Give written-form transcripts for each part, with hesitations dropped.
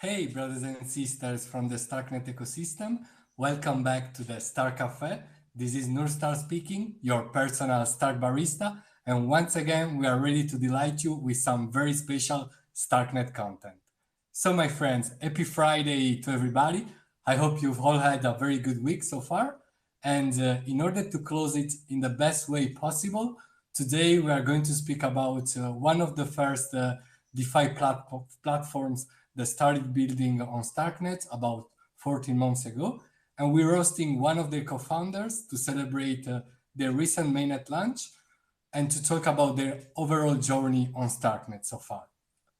Hey, brothers and sisters from the StarkNet ecosystem. Welcome back to the Star Cafe. This is Nurstar speaking, your personal Stark barista. And once again, we are ready to delight you with some very special StarkNet content. So, my friends, happy Friday to everybody. I hope you've all had a very good week so far. And in order to close it in the best way possible, today we are going to speak about one of the first DeFi platforms that started building on StarkNet about 14 months ago. And we're hosting one of their co-founders to celebrate their recent mainnet launch and to talk about their overall journey on StarkNet so far.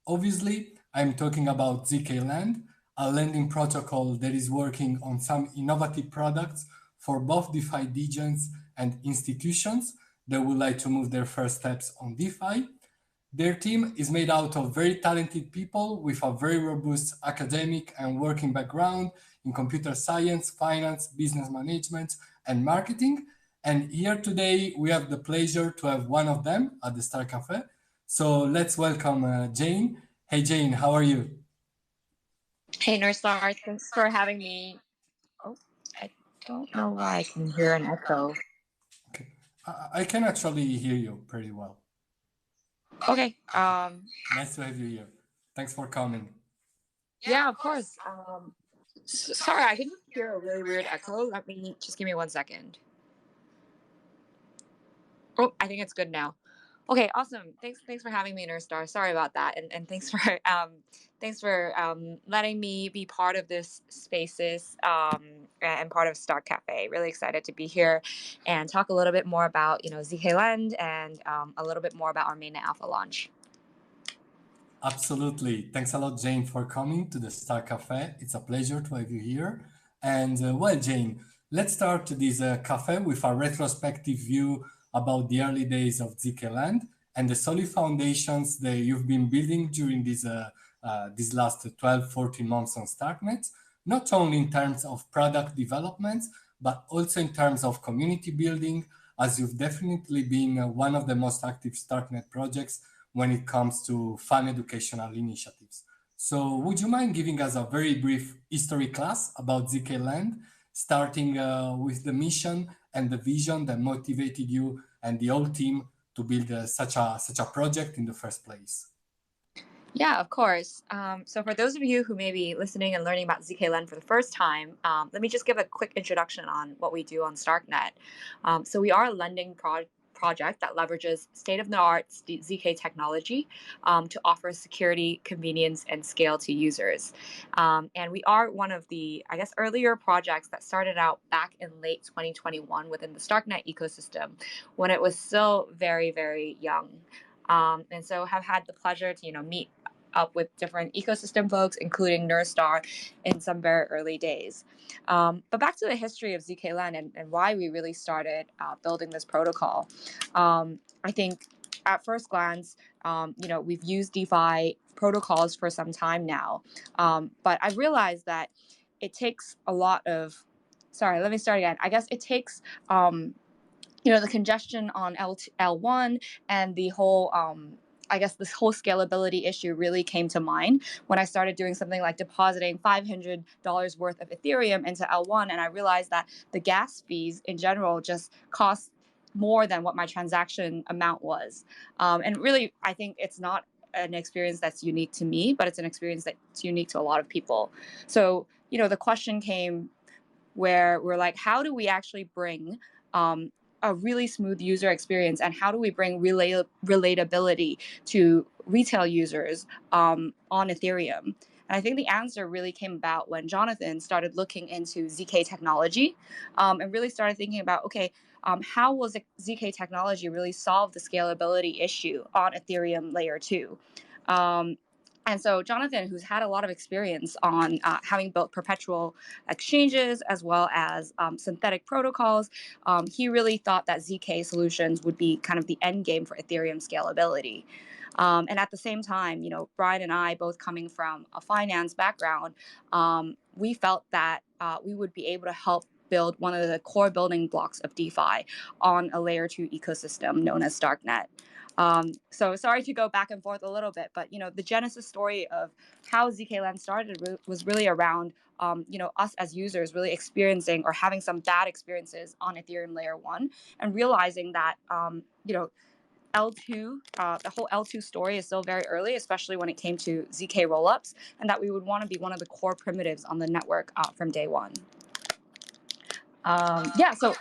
Obviously, I'm talking about zkLend, a lending protocol that is working on some innovative products for both DeFi degens and institutions that would like to move their first steps on DeFi. Their team is made out of very talented people with a very robust academic and working background in computer science, finance, business management, and marketing. And here today, we have the pleasure to have one of them at the Star Cafe. So let's welcome Jane. Hey, Jane, how are you? Hey, Nurstar, thanks for having me. Oh, I don't know why I can hear an echo. Okay. I can actually hear you pretty well. Okay. Nice to have you here. Thanks for coming. Yeah, of course. Sorry, I can just hear a really weird echo. Let me just give me 1 second. Oh, I think it's good now. Okay, awesome. Thanks for having me, Nurstar. Sorry about that, and thanks for letting me be part of this spaces and part of Star Cafe. Really excited to be here and talk a little bit more about zkLend and a little bit more about our mainnet alpha launch. Absolutely. Thanks a lot, Jane, for coming to the Star Cafe. It's a pleasure to have you here. And well, Jane, let's start this cafe with a retrospective view about the early days of zkLend and the solid foundations that you've been building during these last 12, 14 months on StarkNet, not only in terms of product development, but also in terms of community building, as you've definitely been one of the most active StarkNet projects when it comes to fun educational initiatives. So would you mind giving us a very brief history class about zkLend, starting with the mission and the vision that motivated you and the whole team to build such a project in the first place? Yeah, of course. So for those of you who may be listening and learning about zkLend for the first time, let me just give a quick introduction on what we do on StarkNet. So we are a lending project that leverages state-of-the-art zk technology to offer security, convenience, and scale to users. And we are one of the, I guess, earlier projects that started out back in late 2021 within the StarkNet ecosystem when it was still very, very young. And so have had the pleasure to meet up with different ecosystem folks, including Nurstar, in some very early days. But back to the history of zkLend and why we really started building this protocol. I think at first glance, we've used DeFi protocols for some time now, but I realized that it takes a lot of. Sorry, let me start again. I guess it takes the congestion on L1 and the whole I guess this whole scalability issue really came to mind when I started doing something like depositing $500 worth of Ethereum into L1, and I realized that the gas fees in general just cost more than what my transaction amount was. And really, I think it's not an experience that's unique to me, but it's an experience that's unique to a lot of people. So, the question came where we're like, how do we actually bring a really smooth user experience, and how do we bring relatability to retail users on Ethereum? And I think the answer really came about when Jonathan started looking into ZK technology and really started thinking about, okay, how will ZK technology really solve the scalability issue on Ethereum layer 2? And so Jonathan, who's had a lot of experience on having built perpetual exchanges as well as synthetic protocols, he really thought that ZK solutions would be kind of the end game for Ethereum scalability. And at the same time, Brian and I, both coming from a finance background, we felt that we would be able to help build one of the core building blocks of DeFi on a layer 2 ecosystem known as StarkNet. So sorry to go back and forth a little bit, but the genesis story of how zkLend started was really around us as users really experiencing or having some bad experiences on Ethereum layer 1, and realizing that L2, the whole L2 story is still very early, especially when it came to zk rollups, and that we would want to be one of the core primitives on the network from day one. Yeah, so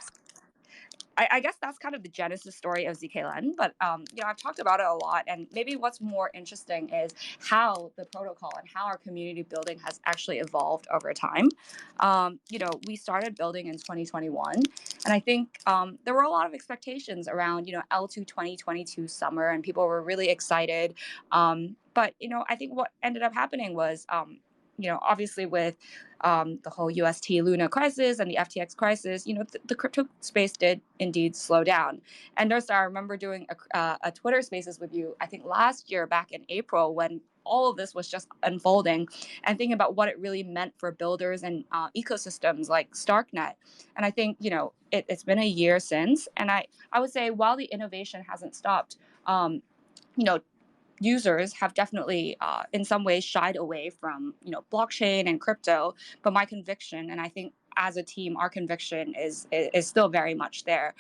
I guess that's kind of the genesis story of zkLend, but I've talked about it a lot, and maybe what's more interesting is how the protocol and how our community building has actually evolved over time. We started building in 2021, and I think there were a lot of expectations around L2 2022 summer, and people were really excited. But I think what ended up happening was obviously with the whole UST Luna crisis and the FTX crisis, the crypto space did indeed slow down. And Nursa, I remember doing a Twitter Spaces with you, I think last year back in April, when all of this was just unfolding, and thinking about what it really meant for builders and ecosystems like Starknet. And I think it's been a year since, and I would say while the innovation hasn't stopped, you know users have definitely in some ways shied away from blockchain and crypto, but my conviction, and I think as a team our conviction is still very much there,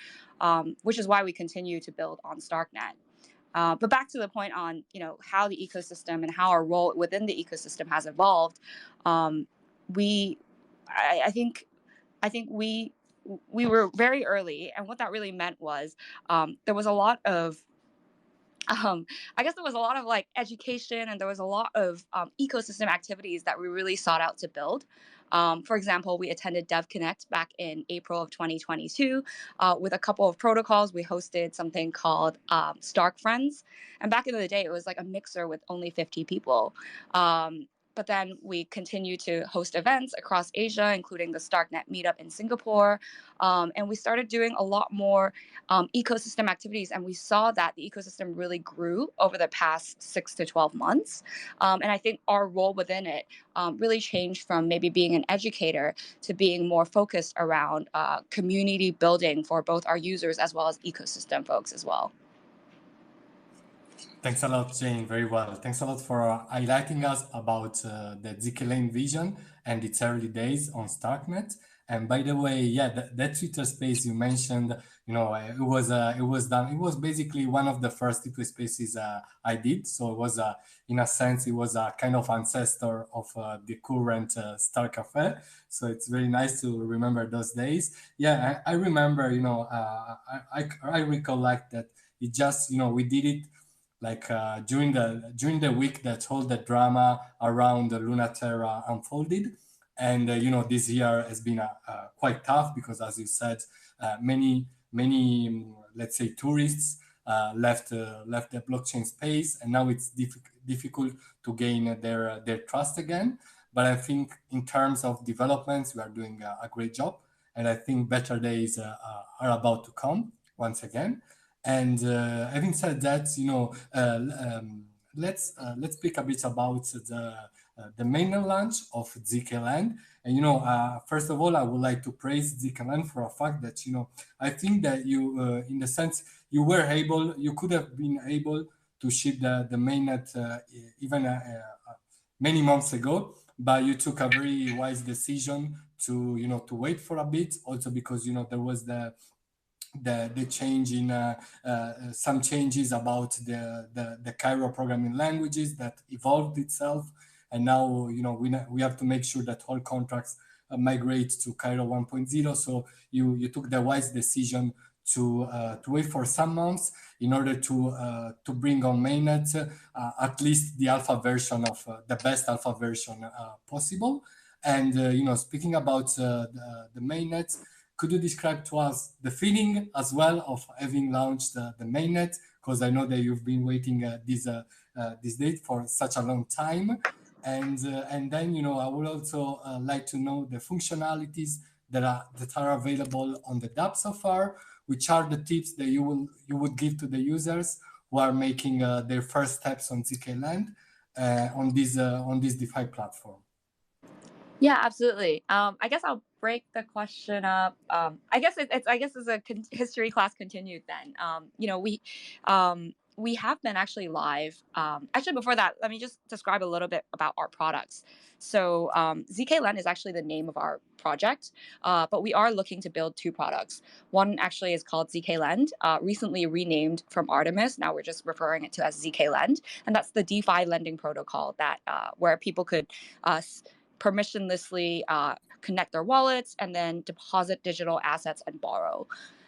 which is why we continue to build on Starknet. But back to the point on how the ecosystem and how our role within the ecosystem has evolved. We I think we were very early, and what that really meant was there was a lot of I guess there was a lot of like education, and there was a lot of ecosystem activities that we really sought out to build. For example, we attended Dev Connect back in April of 2022 with a couple of protocols. We hosted something called Stark Friends, and back in the day, it was like a mixer with only 50 people. But then we continue to host events across Asia, including the Starknet meetup in Singapore, and we started doing a lot more ecosystem activities, and we saw that the ecosystem really grew over the past 6 to 12 months. And I think our role within it really changed from maybe being an educator to being more focused around community building for both our users as well as ecosystem folks as well. Thanks a lot, Jane. Very well. Thanks a lot for highlighting us about the zkLend vision and its early days on Starknet. And by the way, yeah, that Twitter space you mentioned, it was done. It was basically one of the first Twitter spaces I did. So it was, in a sense, it was a kind of ancestor of the current Star Cafe. So it's very nice to remember those days. Yeah, I remember. I recollect that it just, we did it like during the week that all the drama around the Lunaterra unfolded. And this year has been quite tough because, as you said, many let's say tourists left the blockchain space, and now it's difficult to gain their trust again. But I think in terms of developments, we are doing a great job, and I think better days are about to come once again. And having said that, let's speak a bit about the mainnet launch of zkLend. And first of all, I would like to praise zkLend for a fact that I think that you, in the sense, you could have been able to ship the mainnet even many months ago, but you took a very wise decision to to wait for a bit, also because there was the change in some changes about the Cairo programming languages that evolved itself, and now we have to make sure that all contracts migrate to Cairo 1.0. So you took the wise decision to wait for some months in order to bring on mainnet at least the alpha version of the best alpha version possible. And speaking about the mainnet, could you describe to us the feeling as well of having launched the mainnet? Because I know that you've been waiting this date for such a long time. And then I would also like to know the functionalities that are available on the dApp so far. Which are the tips that you would give to the users who are making their first steps on zkLend on this DeFi platform? Yeah, absolutely. I guess I'll break the question up. I guess it's a history class continued then. we have been actually live. Actually, before that, let me just describe a little bit about our products. So zkLend is actually the name of our project, but we are looking to build two products. One actually is called zkLend, recently renamed from Artemis. Now we're just referring it to as zkLend, and that's the DeFi lending protocol that where people could permissionlessly connect their wallets and then deposit digital assets and borrow.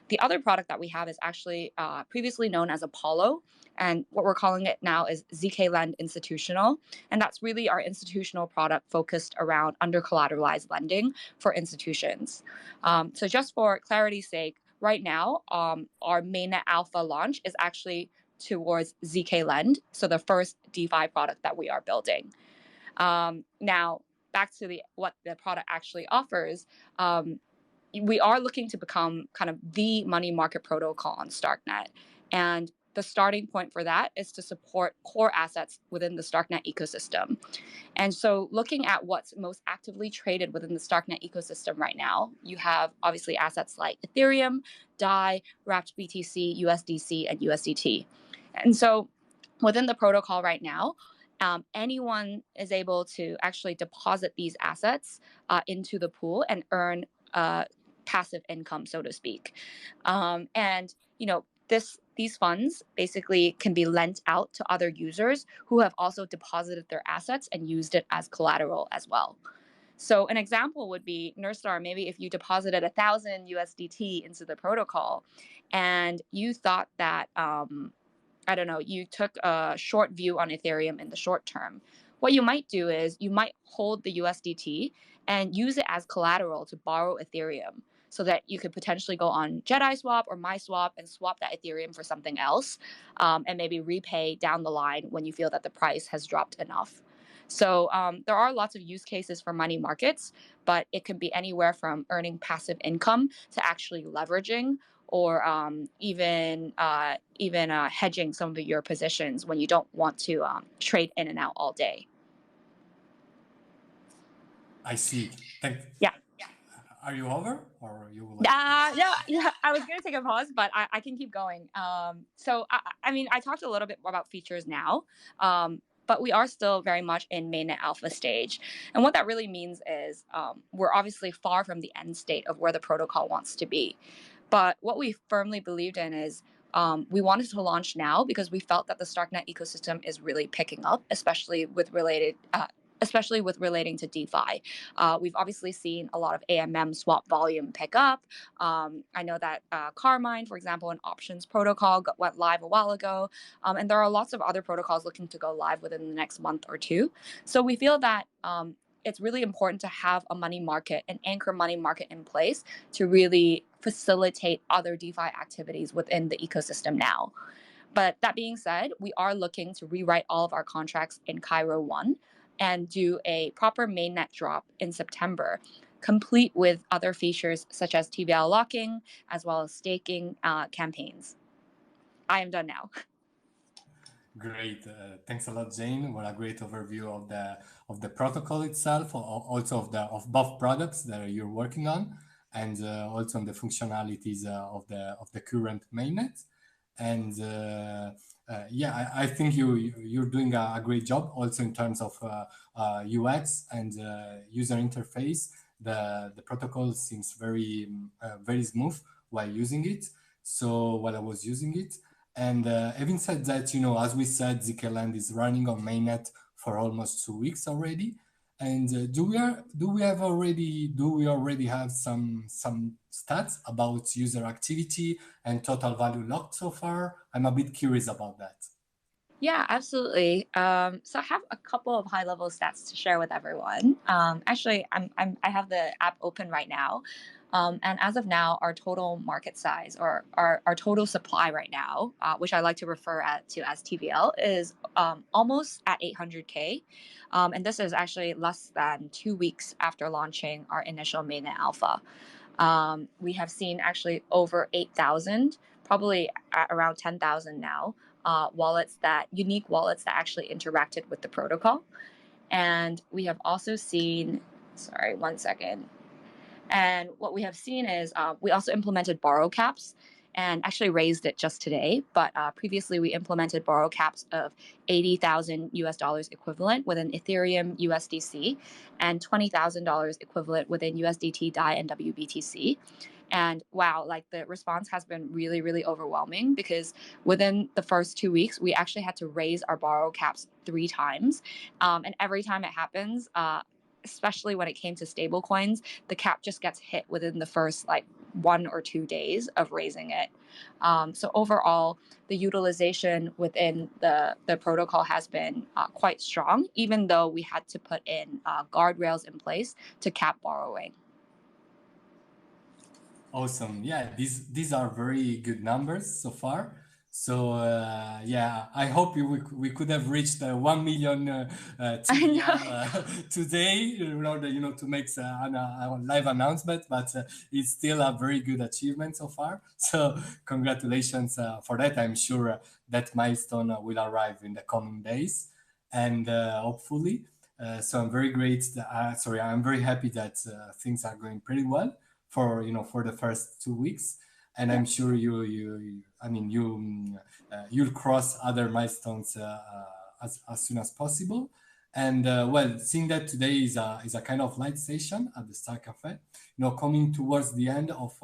The other product that we have is actually previously known as Apollo, and what we're calling it now is zkLend Institutional. And that's really our institutional product focused around under collateralized lending for institutions. So just for clarity's sake, right now, our mainnet alpha launch is actually towards zkLend, so the first DeFi product that we are building. Now, back to what the product actually offers. We are looking to become kind of the money market protocol on StarkNet. And the starting point for that is to support core assets within the StarkNet ecosystem. And so looking at what's most actively traded within the StarkNet ecosystem right now, you have obviously assets like Ethereum, DAI, Wrapped BTC, USDC, and USDT. And so within the protocol right now, anyone is able to actually deposit these assets into the pool and earn passive income, so to speak. And these funds basically can be lent out to other users who have also deposited their assets and used it as collateral as well. So an example would be Nurstar. Maybe if you deposited 1,000 USDT into the protocol, and you thought that I don't know, you took a short view on Ethereum in the short term. What you might do is you might hold the USDT and use it as collateral to borrow Ethereum so that you could potentially go on Jedi Swap or MySwap and swap that Ethereum for something else, and maybe repay down the line when you feel that the price has dropped enough. So there are lots of use cases for money markets, but it can be anywhere from earning passive income to actually leveraging or even hedging some of your positions when you don't want to trade in and out all day. I see. Yeah. Are you over, or you will? Yeah. I was going to take a pause, but I can keep going. So I mean, I talked a little bit more about features now, but we are still very much in mainnet alpha stage. And what that really means is we're obviously far from the end state of where the protocol wants to be. But what we firmly believed in is we wanted to launch now because we felt that the StarkNet ecosystem is really picking up, especially with relating to DeFi. We've obviously seen a lot of AMM swap volume pick up. I know that Carmine, for example, an options protocol went live a while ago. And there are lots of other protocols looking to go live within the next month or two. So we feel that it's really important to have a money market, an anchor money market in place to really facilitate other DeFi activities within the ecosystem now. But that being said, we are looking to rewrite all of our contracts in Cairo 1 and do a proper mainnet drop in September, complete with other features such as TVL locking, as well as staking campaigns. I am done now. Great, thanks a lot, Jane. What a great overview of the protocol itself, also of both products that you're working on, and also on the functionalities of the current mainnet. And yeah, I think you're doing a great job also in terms of UX and user interface. The protocol seems very smooth while using it. So while I was using it. And having said that, as we said, zkLend is running on mainnet for almost 2 weeks already. And do we already have some stats about user activity and total value locked so far? I'm a bit curious about that. Yeah, absolutely. So I have a couple of high-level stats to share with everyone. Actually, I have the app open right now, and as of now, our total market size or our total supply right now, which I like to refer to as TVL, is almost at 800K, and this is actually less than 2 weeks after launching our initial mainnet alpha. We have seen actually over 8,000, probably at around 10,000 now. Unique wallets that actually interacted with the protocol. And we have also seen, sorry, 1 second. And what we have seen is we also implemented borrow caps. and actually raised it just today. But previously, we implemented borrow caps of 80,000 US dollars equivalent within Ethereum USDC and $20,000 equivalent within USDT DAI and WBTC. And wow, like the response has been really, really overwhelming because within the first 2 weeks, we actually had to raise our borrow caps 3 times. And every time it happens, especially when it came to stable coins, the cap just gets hit within the first like 1 or 2 days of raising it. So overall, the utilization within the protocol has been quite strong, even though we had to put in guardrails in place to cap borrowing. Awesome. Yeah, these are very good numbers so far. So yeah, I hope we could have reached 1 million TVL today in order to make a live announcement. But it's still a very good achievement so far. So congratulations for that. I'm sure that milestone will arrive in the coming days, and hopefully. So I'm very great. I'm very happy that things are going pretty well for the first 2 weeks, and I'm sure you'll cross other milestones as soon as possible. And well, seeing that today is a kind of light session at the Star Cafe, coming towards the end of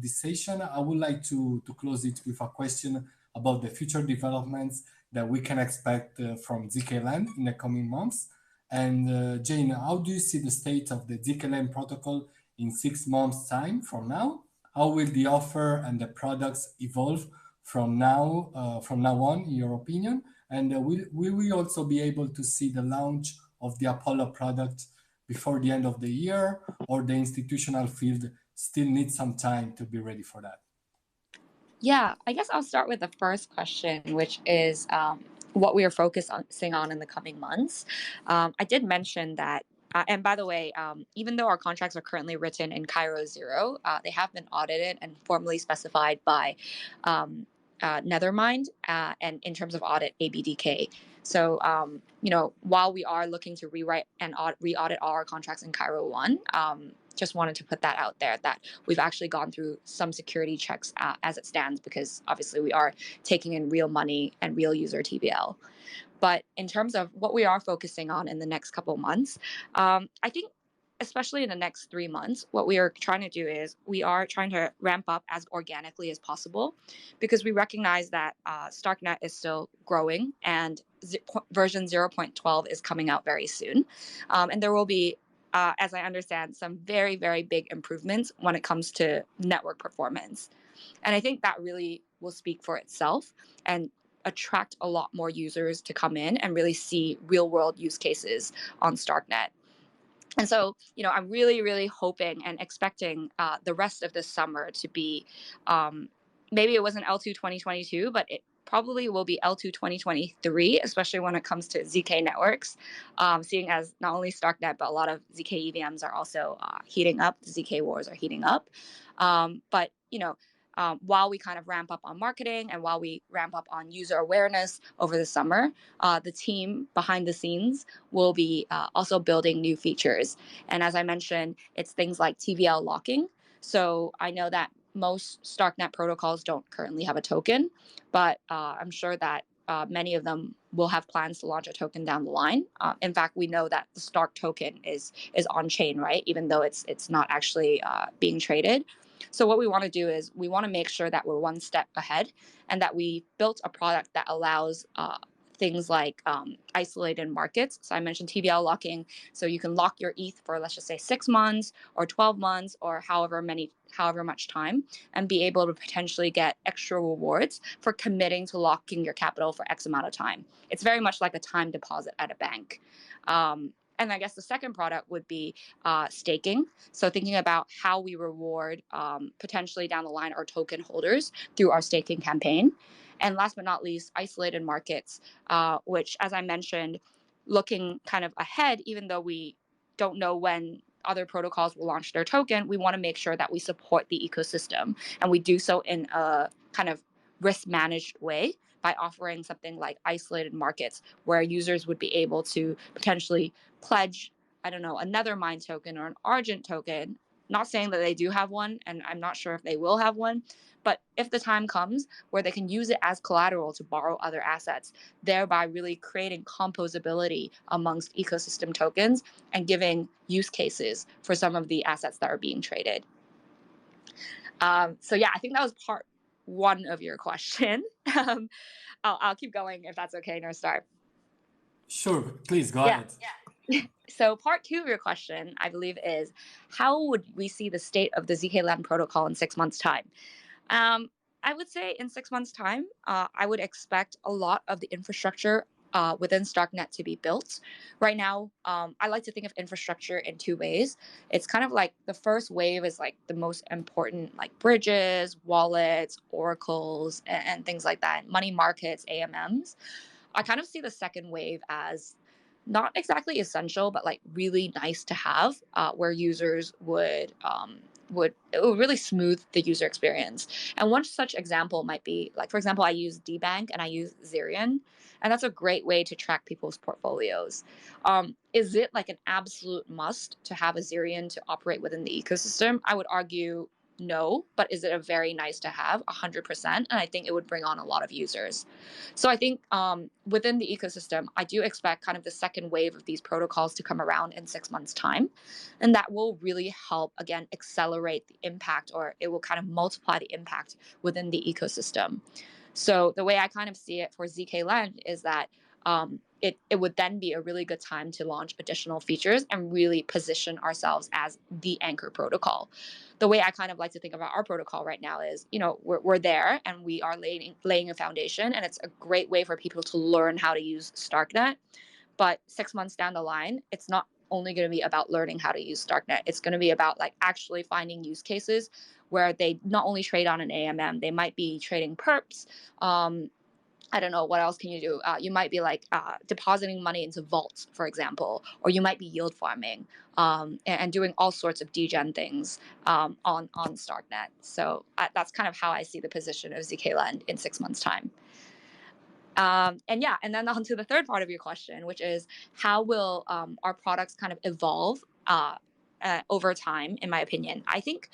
this session, I would like to close it with a question about the future developments that we can expect from zkLend in the coming months. And Jane, how do you see the state of the zkLend protocol in 6 months' time from now? How will the offer and the products evolve from now on, in your opinion? And will we also be able to see the launch of the Apollo product before the end of the year, or the institutional field still needs some time to be ready for that? Yeah, I guess I'll start with the first question, which is what we are focusing on in the coming months. I did mention that, and by the way, even though our contracts are currently written in Cairo 0, they have been audited and formally specified by Nethermind, and in terms of audit, ABDK. So, while we are looking to rewrite and re-audit all our contracts in Cairo 1, just wanted to put that out there that we've actually gone through some security checks as it stands, because obviously we are taking in real money and real user TVL. But in terms of what we are focusing on in the next couple of months, I think especially in the next 3 months, what we are trying to do is we are trying to ramp up as organically as possible, because we recognize that StarkNet is still growing and version 0.12 is coming out very soon. And there will be, as I understand, some very, very big improvements when it comes to network performance. And I think that really will speak for itself and attract a lot more users to come in and really see real world use cases on StarkNet. And so, I'm really, really hoping and expecting the rest of this summer to be, maybe it wasn't L2 2022, but it probably will be L2 2023, especially when it comes to ZK networks, seeing as not only StarkNet, but a lot of ZK EVMs are also heating up. The ZK wars are heating up. But, while we kind of ramp up on marketing and while we ramp up on user awareness over the summer, the team behind the scenes will be also building new features. And as I mentioned, it's things like TVL locking. So I know that most StarkNet protocols don't currently have a token, but I'm sure that many of them will have plans to launch a token down the line. In fact, we know that the Stark token is on chain, right? Even though it's not actually being traded. So what we want to do is we want to make sure that we're one step ahead and that we built a product that allows things like isolated markets. So I mentioned TVL locking. So you can lock your ETH for, let's just say, 6 months or 12 months or however much time, and be able to potentially get extra rewards for committing to locking your capital for X amount of time. It's very much like a time deposit at a bank. And I guess the second product would be staking. So thinking about how we reward potentially down the line our token holders through our staking campaign. And last but not least, isolated markets, which, as I mentioned, looking kind of ahead, even though we don't know when other protocols will launch their token, we want to make sure that we support the ecosystem. And we do so in a kind of risk managed way by offering something like isolated markets, where users would be able to potentially pledge, I don't know, another Mind token or an Argent token, Not saying that they do have one, and I'm not sure if they will have one, but if the time comes where they can use it as collateral to borrow other assets, thereby really creating composability amongst ecosystem tokens and giving use cases for some of the assets that are being traded. So yeah, I think that was part one of your question. I'll keep going if that's okay, Northstar. Sure, please go ahead. Yeah. So part two of your question, I believe, is how would we see the state of the zkLend protocol in 6 months' time? I would say in 6 months' time, I would expect a lot of the infrastructure within StarkNet to be built. Right now, I like to think of infrastructure in two ways. It's kind of like the first wave is like the most important, like bridges, wallets, oracles, and things like that, money markets, AMMs. I kind of see the second wave as not exactly essential, but like really nice to have, where users it would really smooth the user experience. And one such example might be like, for example, I use DBank and I use Zerion, and that's a great way to track people's portfolios. Is it like an absolute must to have a Zerion to operate within the ecosystem? I would argue no, but is it a very nice to have? 100%. And I think it would bring on a lot of users. So I think within the ecosystem, I do expect kind of the second wave of these protocols to come around in 6 months' time. And that will really help, again, accelerate the impact, or it will kind of multiply the impact within the ecosystem. So the way I kind of see it for zkLend is that it would then be a really good time to launch additional features and really position ourselves as the anchor protocol. The way I kind of like to think about our protocol right now is, we're there and we are laying a foundation, and it's a great way for people to learn how to use StarkNet. But 6 months down the line, it's not only going to be about learning how to use StarkNet. It's going to be about like actually finding use cases where they not only trade on an AMM, they might be trading perps. I don't know, what else can you do? You might be like depositing money into vaults, for example, or you might be yield farming and doing all sorts of degen things on StarkNet. So that's kind of how I see the position of zkLend in 6 months' time. And then on to the third part of your question, which is how will our products kind of evolve over time, in my opinion. I think,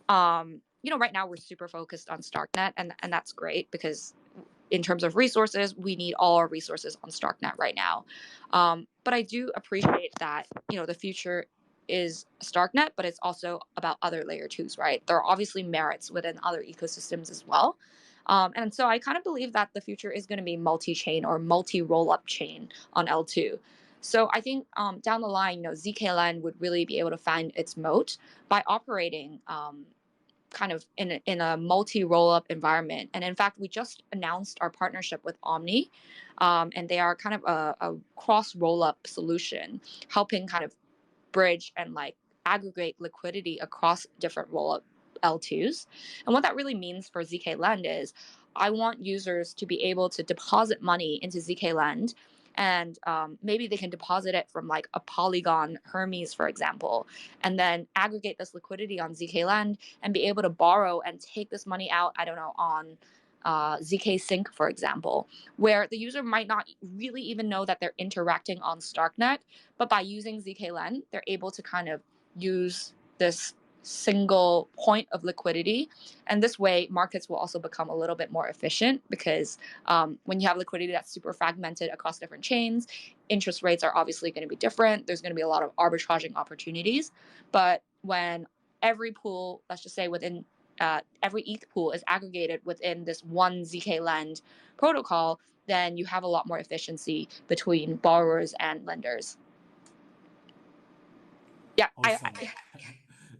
right now we're super focused on StarkNet, and that's great because in terms of resources, we need all our resources on StarkNet right now. But I do appreciate that, the future is StarkNet, but it's also about other layer twos, right? There are obviously merits within other ecosystems as well. And so I kind of believe that the future is going to be multi-chain or multi-roll-up chain on L2. So I think down the line, zkLend would really be able to find its moat by operating kind of in a multi-roll-up environment. And in fact, we just announced our partnership with Omni, and they are kind of a cross roll-up solution, helping kind of bridge and like aggregate liquidity across different roll-up L2s. And what that really means for zkLend is I want users to be able to deposit money into zkLend, and maybe they can deposit it from like a Polygon Hermes, for example, and then aggregate this liquidity on zkLend and be able to borrow and take this money out, I don't know, on ZK Sync, for example, where the user might not really even know that they're interacting on StarkNet, but by using zkLend, they're able to kind of use this single point of liquidity. And this way, markets will also become a little bit more efficient because when you have liquidity that's super fragmented across different chains, interest rates are obviously going to be different. There's going to be a lot of arbitraging opportunities. But when every pool, let's just say within every ETH pool is aggregated within this one zkLend protocol, then you have a lot more efficiency between borrowers and lenders. Yeah. Awesome.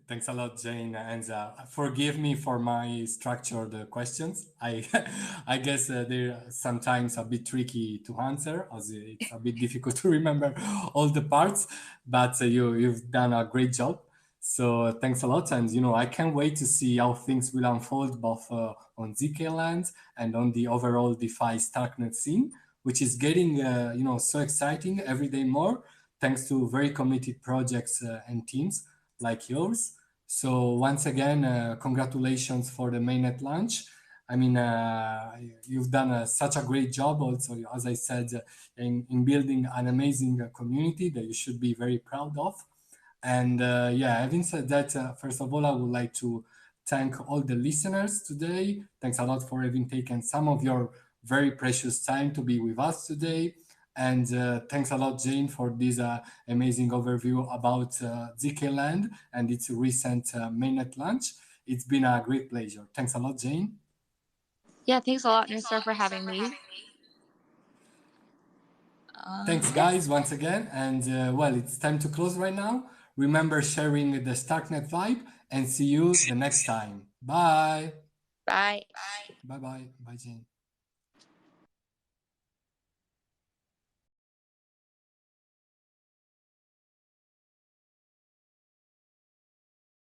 Thanks a lot, Jane. And forgive me for my structured questions. I guess they're sometimes a bit tricky to answer, as it's a bit difficult to remember all the parts, but you've done a great job. So thanks a lot. And, I can't wait to see how things will unfold both on zkLend and on the overall DeFi StarkNet scene, which is getting, so exciting every day more, thanks to very committed projects and teams like yours. So once again, congratulations for the mainnet launch. I mean, you've done such a great job also, as I said, in building an amazing community that you should be very proud of. And yeah, having said that, first of all, I would like to thank all the listeners today. Thanks a lot for having taken some of your very precious time to be with us today. And thanks a lot, Jane, for this amazing overview about zkLend and its recent mainnet launch. It's been a great pleasure. Thanks a lot, Jane. Yeah, thanks a lot, Nustar, for having me. Thanks, guys, once again. And well, it's time to close right now. Remember sharing the StarkNet vibe and see you the next time. Bye. Bye. Bye bye. Bye, Jane.